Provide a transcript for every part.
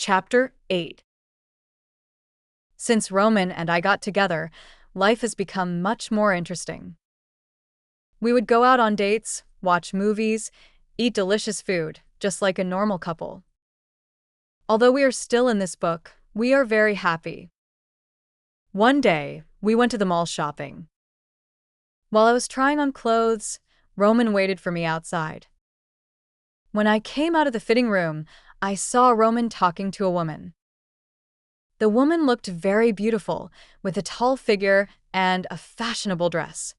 Chapter 8. Since Roman and I got together, life has become much more interesting. We would go out on dates, watch movies, eat delicious food, just like a normal couple. Although we are still in this book, we are very happy. One day, we went to the mall shopping. While I was trying on clothes, Roman waited for me outside. When I came out of the fitting room, I saw Roman talking to a woman. The woman looked very beautiful, with a tall figure and a fashionable dress.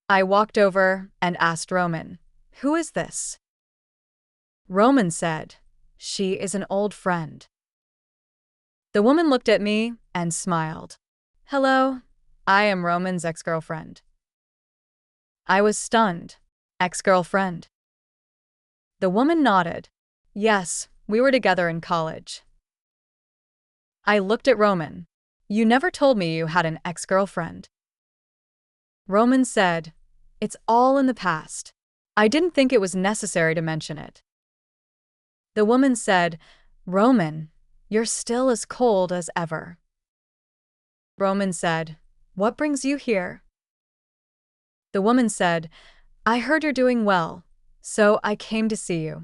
I walked over and asked Roman, "Who is this?" Roman said, "She is an old friend." The woman looked at me and smiled. "Hello, I am Roman's ex-girlfriend." I was stunned. Ex-girlfriend? The woman nodded. Yes, we were together in college. I looked at Roman. You never told me you had an ex-girlfriend. Roman said, "It's all in the past. I didn't think it was necessary to mention it." The woman said, "Roman, you're still as cold as ever." Roman said, "What brings you here?" The woman said, "I heard you're doing well, so I came to see you."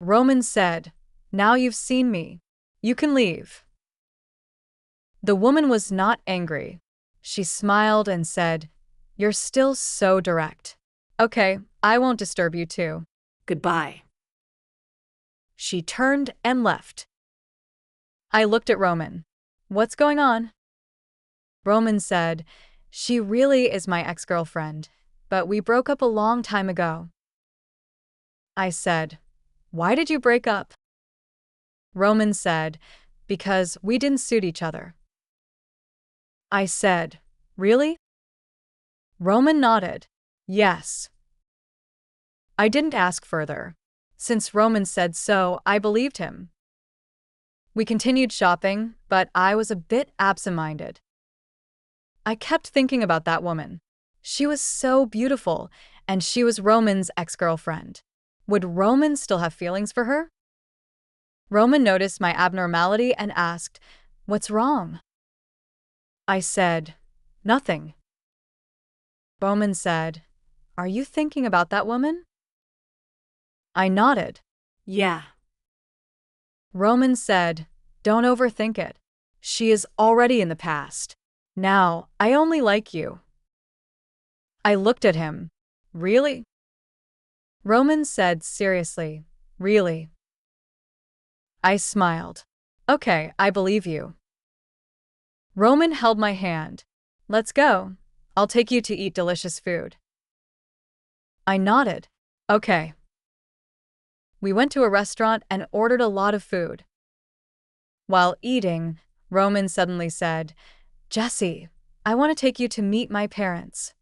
Roman said, "Now you've seen me. You can leave." The woman was not angry. She smiled and said, "You're still so direct. Okay, I won't disturb you too. Goodbye." She turned and left. I looked at Roman. "What's going on?" Roman said, "She really is my ex-girlfriend, but we broke up a long time ago." I said, "Why did you break up?" Roman said, "Because we didn't suit each other." I said, "Really?" Roman nodded. "Yes." I didn't ask further. Since Roman said so, I believed him. We continued shopping, but I was a bit absent-minded. I kept thinking about that woman. She was so beautiful, and she was Roman's ex-girlfriend. Would Roman still have feelings for her? Roman noticed my abnormality and asked, "What's wrong?" I said, "Nothing." Roman said, "Are you thinking about that woman?" I nodded. Yeah. Roman said, "Don't overthink it. She is already in the past. Now, I only like you." I looked at him. "Really?" Roman said seriously, "Really?" I smiled. "Okay, I believe you." Roman held my hand. "Let's go. I'll take you to eat delicious food." I nodded. "Okay." We went to a restaurant and ordered a lot of food. While eating, Roman suddenly said, "Jesse, I want to take you to meet my parents."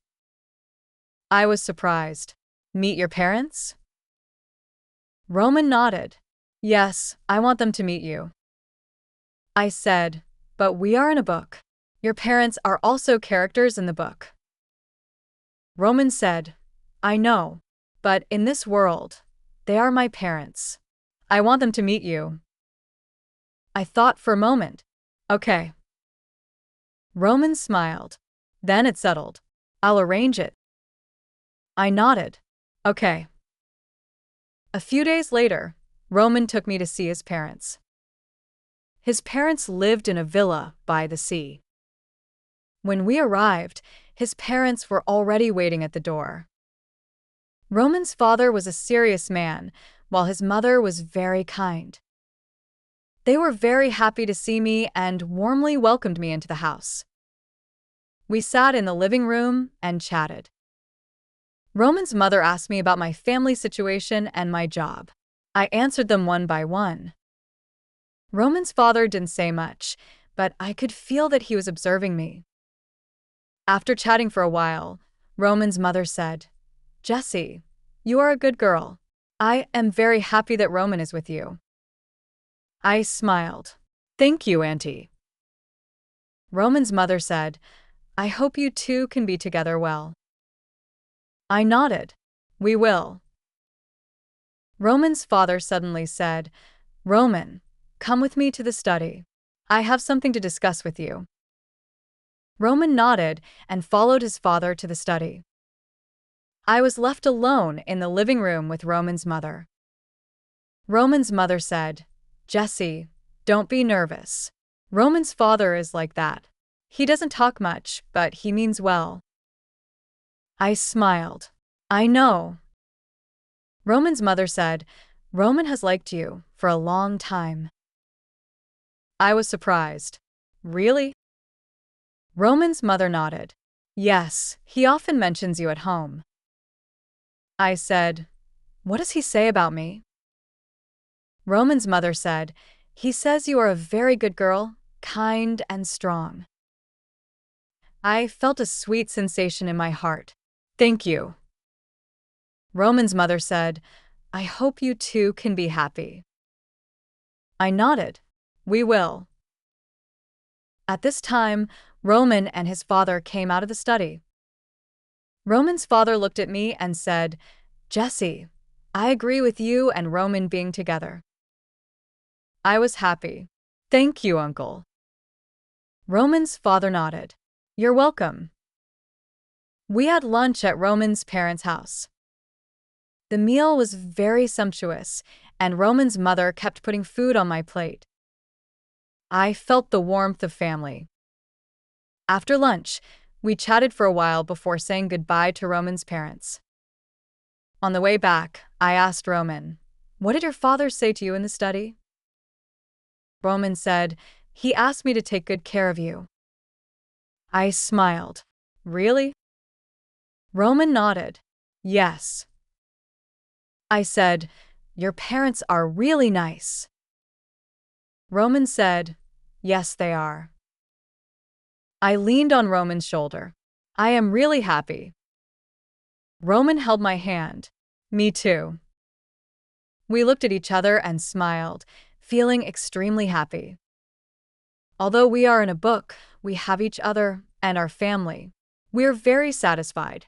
I was surprised. "Meet your parents?" Roman nodded. "Yes, I want them to meet you." I said, "But we are in a book. Your parents are also characters in the book." Roman said, "I know, but in this world, they are my parents. I want them to meet you." I thought for a moment. "Okay." Roman smiled. Then it settled. "I'll arrange it." I nodded. "Okay." A few days later, Roman took me to see his parents. His parents lived in a villa by the sea. When we arrived, his parents were already waiting at the door. Roman's father was a serious man, while his mother was very kind. They were very happy to see me and warmly welcomed me into the house. We sat in the living room and chatted. Roman's mother asked me about my family situation and my job. I answered them one by one. Roman's father didn't say much, but I could feel that he was observing me. After chatting for a while, Roman's mother said, "Jesse, you are a good girl. I am very happy that Roman is with you." I smiled. "Thank you, Auntie." Roman's mother said, "I hope you two can be together well." I nodded. "We will." Roman's father suddenly said, "Roman, come with me to the study. I have something to discuss with you. Roman nodded and followed his father to the study. I was left alone in the living room with Roman's mother. Roman's mother said, "Jesse, don't be nervous. Roman's father is like that. He doesn't talk much, but he means well." I smiled. "I know." Roman's mother said, "Roman has liked you for a long time." I was surprised. "Really?" Roman's mother nodded. "Yes, he often mentions you at home." I said, "What does he say about me?" Roman's mother said, "He says you are a very good girl, kind and strong." I felt a sweet sensation in my heart. "Thank you." Roman's mother said, "I hope you two can be happy." I nodded. "We will." At this time, Roman and his father came out of the study. Roman's father looked at me and said, "Jesse, I agree with you and Roman being together." I was happy. "Thank you, Uncle." Roman's father nodded. "You're welcome." We had lunch at Roman's parents' house. The meal was very sumptuous, and Roman's mother kept putting food on my plate. I felt the warmth of family. After lunch, we chatted for a while before saying goodbye to Roman's parents. On the way back, I asked Roman, "What did your father say to you in the study?" Roman said, "He asked me to take good care of you." I smiled. "Really?" Roman nodded. "Yes." I said, "Your parents are really nice." Roman said, "Yes, they are." I leaned on Roman's shoulder. "I am really happy." Roman held my hand. "Me too." We looked at each other and smiled, feeling extremely happy. Although we are in a book, we have each other and our family. We're very satisfied.